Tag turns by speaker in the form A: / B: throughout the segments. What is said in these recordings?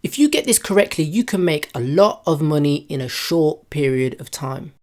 A: If you get this correctly, you can make a lot of money in a short period of time.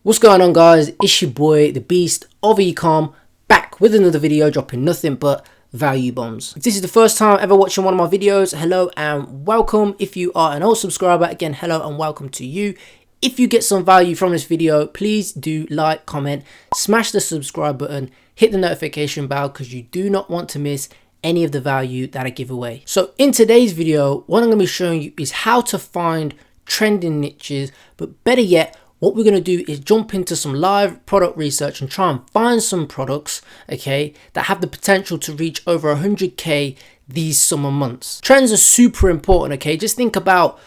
A: What's going on, guys? It's your boy, the beast of Ecom, back with another video dropping nothing but value bombs. If this is the first time ever watching one of my videos, hello and welcome. If you are an old subscriber, again, hello and welcome to you. If you get some value from this video, please do like, comment, smash the subscribe button, hit the notification bell because you do not want to miss any of the value that I give away. So in today's video, what I'm going to be showing you is how to find trending niches, but better yet, what we're going to do is jump into some live product research and try and find some products, okay, that have the potential to reach over 100k these summer months. Trends are super important, okay? Just think about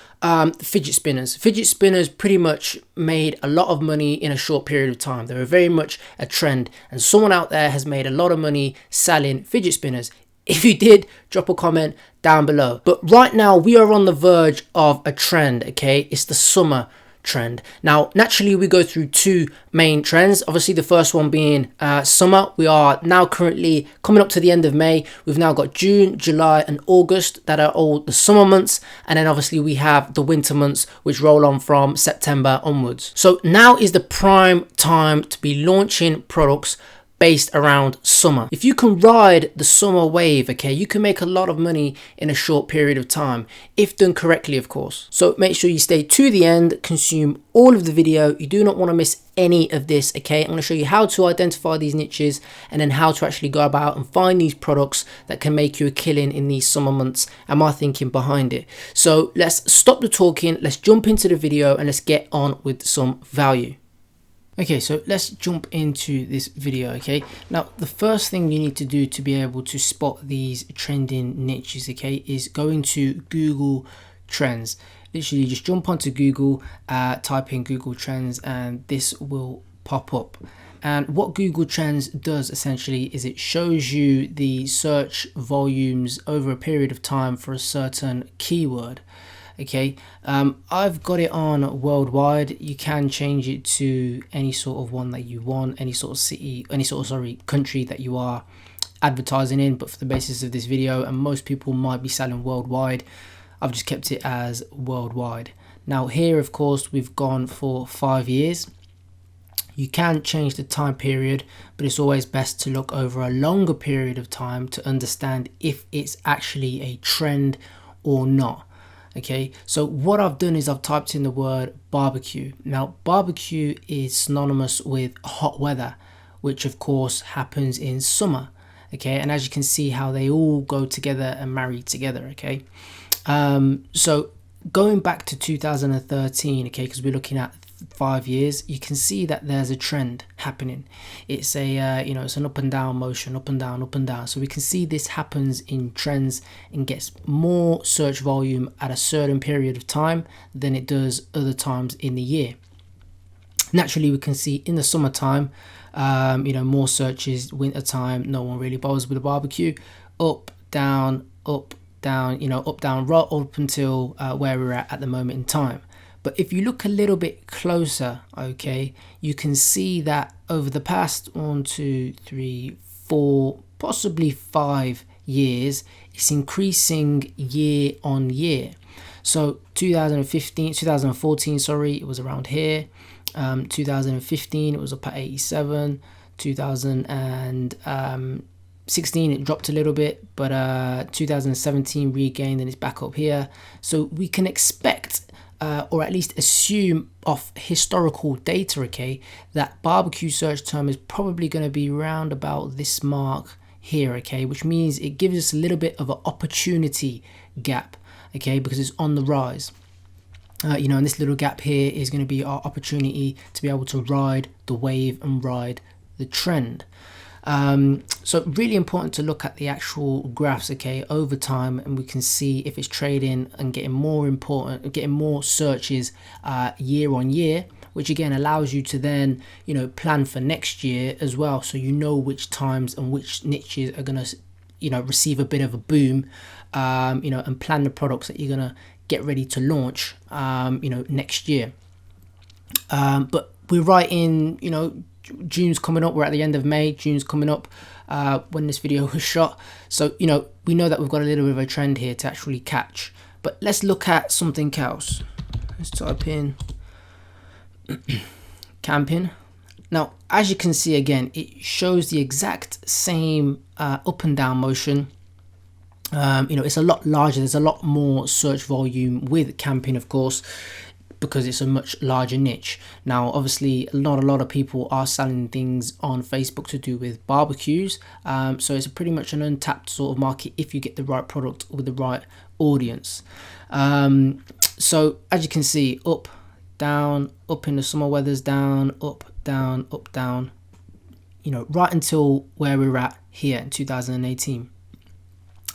A: fidget spinners. Fidget spinners pretty much made a lot of money in a short period of time. They were very much a trend, and someone out there has made a lot of money selling fidget spinners. If you did, drop a comment down below. But right now we are on the verge of a trend, okay? It's the summer trend. Now naturally we go through two main trends, obviously the first one being summer. We are now currently coming up to the end of May. We've now got June, July and August that are all the summer months, and then obviously we have the winter months which roll on from September onwards. So now is the prime time to be launching products based around summer. If you can ride the summer wave, okay, you can make a lot of money in a short period of time, if done correctly, of course. So make sure you stay to the end, consume all of the video. You do not want to miss any of this, okay? I'm going to show you how to identify these niches and then how to actually go about and find these products that can make you a killing in these summer months and my thinking behind it. So let's stop the talking, let's jump into the video and let's get on with some value. Okay, so let's jump into this video, okay? Now, the first thing you need to do to be able to spot these trending niches, okay, is go into Google Trends. Literally just jump onto Google, type in Google Trends, and this will pop up. And what Google Trends does essentially is it shows you the search volumes over a period of time for a certain keyword. Okay, I've got it on worldwide. You can change it to any sort of one that you want, any sort of city, any sort of country that you are advertising in. But for the basis of this video, and most people might be selling worldwide, I've just kept it as worldwide. Now here, of course, we've gone for 5 years. You can change the time period, but it's always best to look over a longer period of time to understand if it's actually a trend or not. Okay, so what I've done is I've typed in the word barbecue. Now barbecue is synonymous with hot weather, which of course happens in summer. Okay, and as you can see how they all go together and marry together. Okay, so going back to 2013, okay, because we're looking at 5 years, you can see that there's a trend happening. It's a it's an up and down motion, up and down, up and down. So we can see this happens in trends and gets more search volume at a certain period of time than it does other times in the year. Naturally, we can see in the summertime, more searches. Winter time, no one really bothers with a barbecue. Up, down, up, down, up, down, right up until where we're at the moment in time. But if you look a little bit closer, okay, you can see that over the past 1, 2, 3, 4, possibly 5 years, it's increasing year on year. So 2014, sorry, it was around here. 2015, it was up at 87. 2016, it dropped a little bit, but 2017 regained and it's back up here. So we can expect or at least assume off historical data, okay, that barbecue search term is probably going to be around about this mark here, okay, which means it gives us a little bit of an opportunity gap, okay, because it's on the rise. And this little gap here is going to be our opportunity to be able to ride the wave and ride the trend. So really important to look at the actual graphs, okay, over time, and we can see if it's trading and getting more searches year on year, which again allows you to then plan for next year as well, so which times and which niches are going to receive a bit of a boom, and plan the products that you're going to get ready to launch next year. But we're right in June's coming up. We're at the end of May. June's coming up. when this video was shot. So, you know, we know that we've got a little bit of a trend here to actually catch. But let's look at something else. Let's type in camping. Now, as you can see, again, it shows the exact same up and down motion. You know, it's a lot larger. There's a lot more search volume with camping, of course, because it's a much larger niche. Now, obviously, not a lot of people are selling things on Facebook to do with barbecues. So it's pretty much an untapped sort of market if you get the right product with the right audience. So as you can see, up, down, up in the summer weather's down, up, down, you know, right until where we're at here in 2018.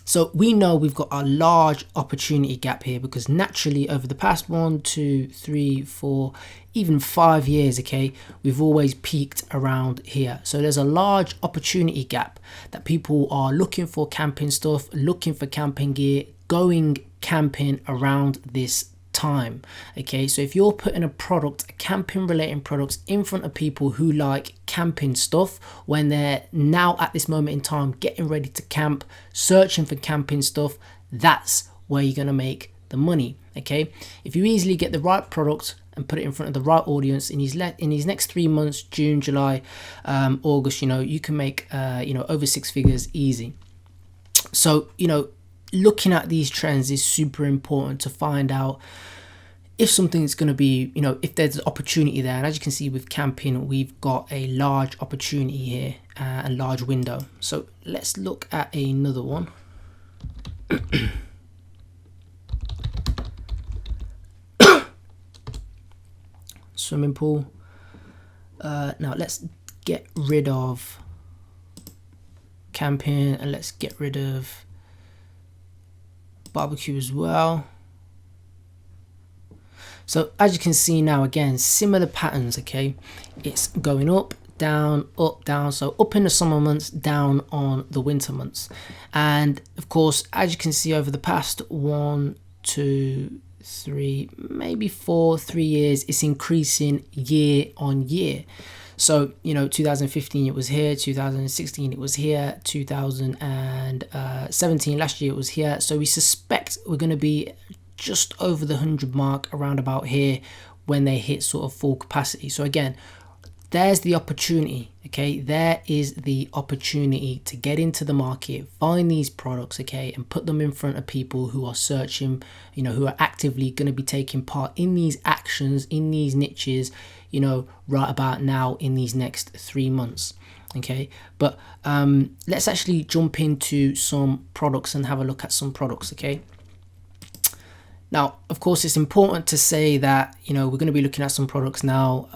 A: So we know we've got a large opportunity gap here because naturally over the past 1, 2, 3, 4, even 5 years, okay, we've always peaked around here. So there's a large opportunity gap that people are looking for camping stuff, looking for camping gear, going camping around this time. Okay, so if you're putting a camping related products in front of people who like camping stuff when they're now at this moment in time getting ready to camp, searching for camping stuff, that's where you're going to make the money. Okay, if you easily get the right product and put it in front of the right audience in these next 3 months, June, July, August, you know, you can make you know, over 6 figures easy. So, you know, looking at these trends is super important to find out if something's going to be, you know, if there's opportunity there. And as you can see with camping, we've got a large opportunity here, a large window. So let's look at another one. Swimming pool. Now let's get rid of camping and let's get rid of barbecue as well. So as you can see now, again, similar patterns. Okay, it's going up, down, so up in the summer months, down on the winter months. And of course, as you can see over the past 1, 2, 3, maybe 4, 3 years, it's increasing year on year. So, you know, 2015 it was here, 2016 it was here, 2017 last year it was here. So we suspect we're going to be just over the 100 mark around about here when they hit sort of full capacity. So again, there's the opportunity. Okay, there is the opportunity to get into the market, find these products, okay, and put them in front of people who are searching, you know, who are actively going to be taking part in these actions, in these niches, you know, right about now in these next 3 months. Okay, but let's actually jump into some products and have a look at some products. Okay, now, of course, it's important to say that, you know, we're going to be looking at some products now.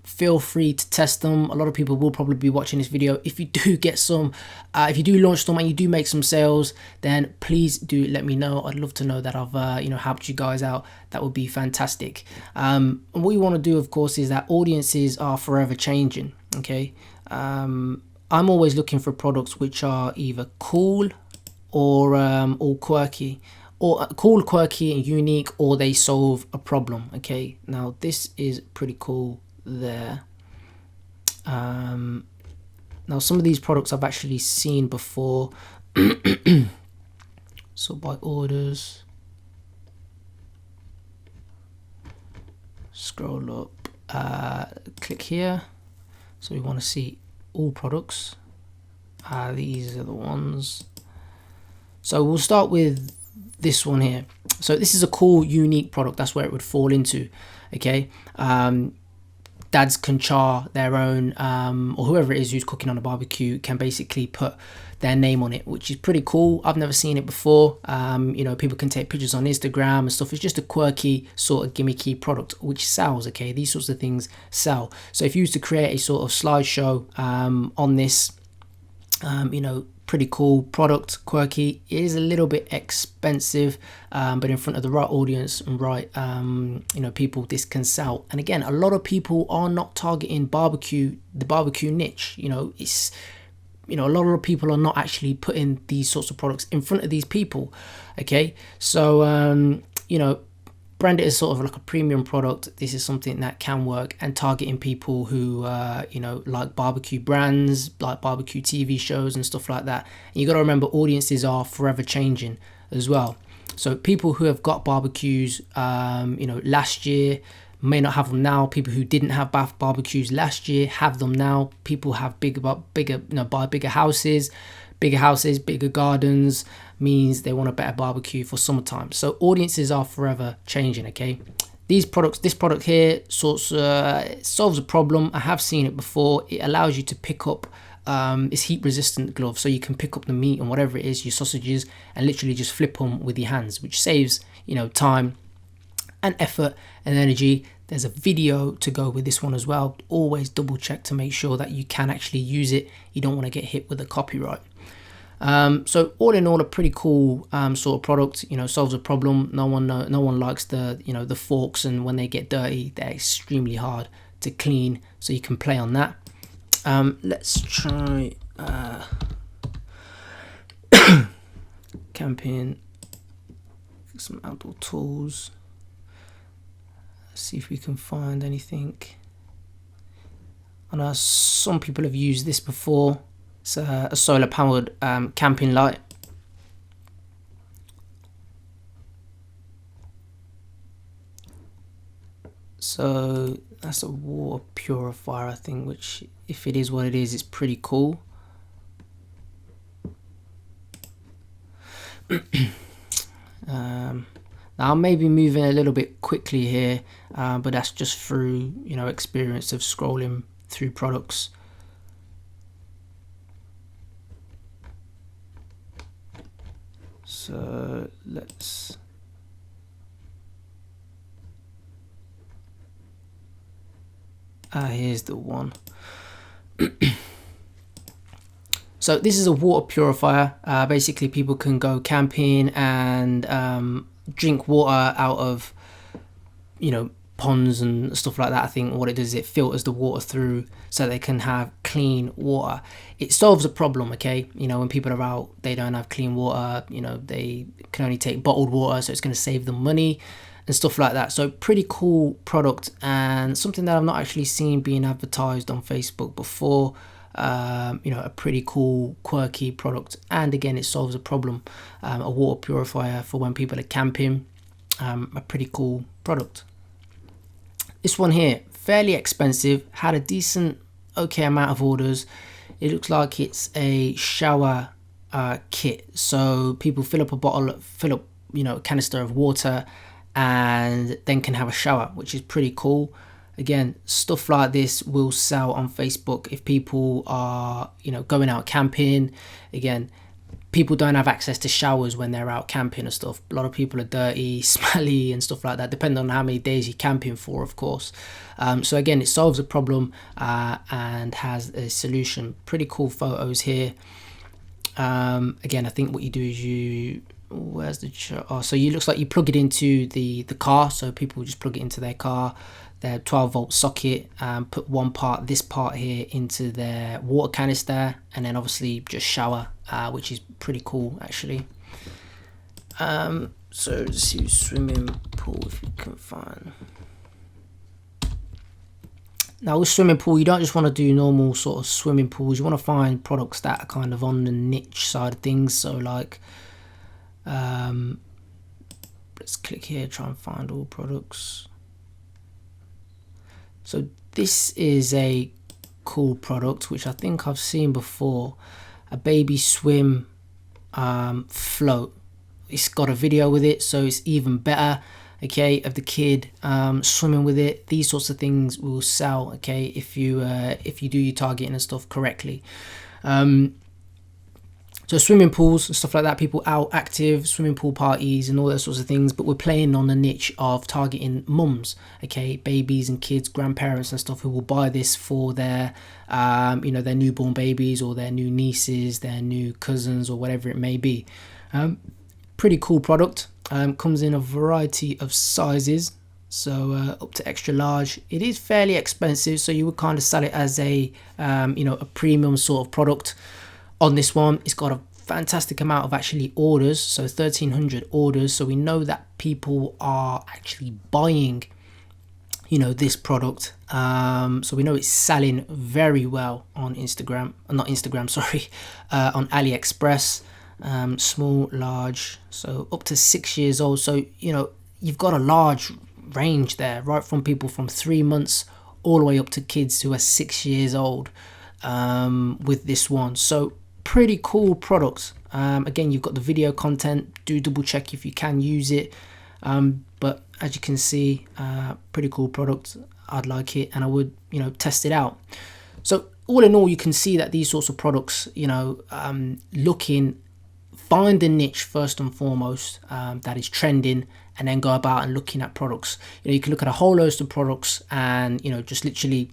A: Feel free to test them. A lot of people will probably be watching this video. If you do get some, if you do launch them and you do make some sales, then please do let me know. I'd love to know that I've, you know, helped you guys out. That would be fantastic. And what you want to do, of course, is that audiences are forever changing. Okay. I'm always looking for products which are either cool or quirky. Or cool, quirky, and unique, or they solve a problem. Okay, now this is pretty cool there. Now some of these products I've actually seen before. So by orders, scroll up, click here. So we want to see all products. These are the ones. So we'll start with this one here. So this is a cool, unique product. That's where it would fall into. Okay, dads can char their own, or whoever it is who's cooking on a barbecue can basically put their name on it, which is pretty cool. I've never seen it before. You know, people can take pictures on Instagram and stuff. It's just a quirky sort of gimmicky product which sells. Okay, these sorts of things sell. So if you used to create a sort of slideshow on this, you know, pretty cool product, quirky. It is a little bit expensive, but in front of the right audience and right, you know, people, this can sell. And again, a lot of people are not targeting the barbecue niche. You know, it's, you know, a lot of people are not actually putting these sorts of products in front of these people. Okay, so you know, brand it as sort of like a premium product. This is something that can work, and targeting people who you know, like barbecue brands, like barbecue TV shows and stuff like that. And you got to remember, audiences are forever changing as well. So people who have got barbecues you know, last year may not have them now. People who didn't have barbecues last year have them now. People have bigger you know, buy bigger houses, bigger gardens, means they want a better barbecue for summertime. So audiences are forever changing. Okay, this product here solves a problem. I have seen it before. It allows you to pick up it's heat resistant glove, so you can pick up the meat and whatever it is, your sausages, and literally just flip them with your hands, which saves, you know, time and effort and energy. There's a video to go with this one as well. Always double check to make sure that you can actually use it. You don't want to get hit with a copyright. So all in all, a pretty cool sort of product. You know, solves a problem. No one likes the, you know, the forks, and when they get dirty, they're extremely hard to clean. So you can play on that. Let's try camping, some outdoor tools. Let's see if we can find anything. I know some people have used this before. It's a solar powered camping light. So that's a water purifier, I think, which, if it is what it is, it's pretty cool. Now I may be moving a little bit quickly here, but that's just through, you know, experience of scrolling through products. So let's here's the one. So this is a water purifier. Basically, people can go camping and drink water out of, you know, ponds and stuff like that. I think what it does is it filters the water through so they can have clean water. It solves a problem, okay? You know, when people are out, they don't have clean water, you know, they can only take bottled water, so it's going to save them money and stuff like that. So pretty cool product, and something that I've not actually seen being advertised on Facebook before. You know, a pretty cool, quirky product, and again, it solves a problem. A water purifier for when people are camping. A pretty cool product. This one here, fairly expensive, had a decent, okay amount of orders. It looks like it's a shower kit. So people fill up, you know, a canister of water, and then can have a shower, which is pretty cool. Again, stuff like this will sell on Facebook if people are, you know, going out camping. Again, people don't have access to showers when they're out camping and stuff. A lot of people are dirty, smelly and stuff like that, depending on how many days you're camping for, of course. So again, it solves a problem and has a solution. Pretty cool photos here. Again, I think what you do is where's the so you looks like you plug it into the car. So people just plug it into their car, their 12-volt socket, put this part here into their water canister, and then obviously just shower, which is pretty cool actually. So let's see, swimming pool, if you can find. Now with swimming pool, you don't just want to do normal sort of swimming pools. You want to find products that are kind of on the niche side of things. So like, let's click here, try and find all products. So this is a cool product, which I think I've seen before. A baby swim float. It's got a video with it, so it's even better, okay, of the kid swimming with it. These sorts of things will sell, okay, if you do your targeting and stuff correctly. So swimming pools and stuff like that, people out active, swimming pool parties and all those sorts of things, but we're playing on the niche of targeting mums, okay, babies and kids, grandparents and stuff, who will buy this for their, you know, their newborn babies or their new nieces, their new cousins, or whatever it may be. Pretty cool product. Comes in a variety of sizes, so up to extra large. It is fairly expensive, so you would kind of sell it as a, you know, a premium sort of product. On this one, it's got a fantastic amount of actually orders, so 1,300 orders. So we know that people are actually buying, you know, this product. So we know it's selling very well on Instagram, not Instagram, sorry, on Aliexpress. Small, large, so up to 6 years old. So, you know, you've got a large range there, right from people from 3 months all the way up to kids who are 6 years old, with this one. So pretty cool product. Again, you've got the video content. Do double check if you can use it. But as you can see, pretty cool product. I'd like it, and I would, you know, test it out. So all in all, you can see that these sorts of products, you know, find the niche first and foremost, that is trending, and then go about and looking at products. You know, you can look at a whole host of products and, you know, just literally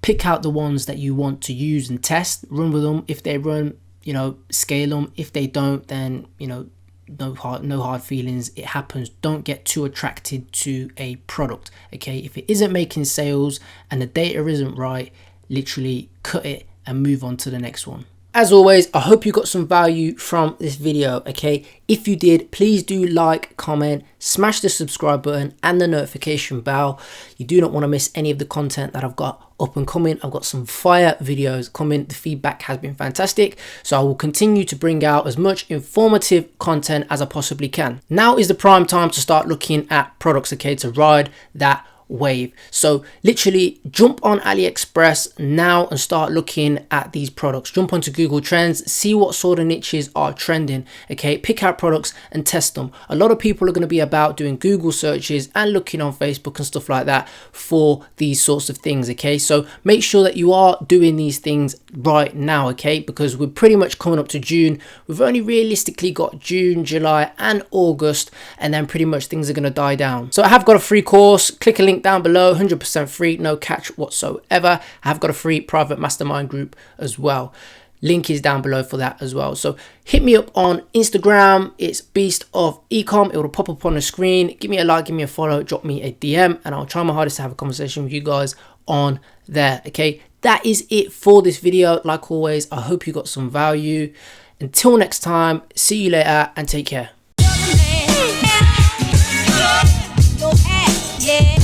A: pick out the ones that you want to use and test, run with them. If they run, you know, scale them. If they don't, then, you know, no hard feelings. It happens. Don't get too attracted to a product. Okay, if it isn't making sales and the data isn't right, literally cut it and move on to the next one. As always, I hope you got some value from this video, okay? If you did, please do like, comment, smash the subscribe button and the notification bell. You do not want to miss any of the content that I've got up and coming. I've got some fire videos coming. The feedback has been fantastic, so I will continue to bring out as much informative content as I possibly can. Now is the prime time to start looking at products, okay, to ride that wave. So literally jump on AliExpress now and start looking at these products. Jump onto Google Trends, see what sort of niches are trending, okay? Pick out products and test them. A lot of people are going to be about doing Google searches and looking on Facebook and stuff like that for these sorts of things, okay? So make sure that you are doing these things right now, okay? Because we're pretty much coming up to June. We've only realistically got June, July and August, and then pretty much things are going to die down. So I have got a free course. Click a link down below, 100% free, no catch whatsoever. I have got a free private mastermind group as well. Link is down below for that as well. So hit me up on Instagram. It's Beast of Ecom. It will pop up on the screen. Give me a like, give me a follow, drop me a DM, and I'll try my hardest to have a conversation with you guys on there. Okay, that is it for this video. Like always, I hope you got some value. Until next time, see you later and take care.
B: Yeah.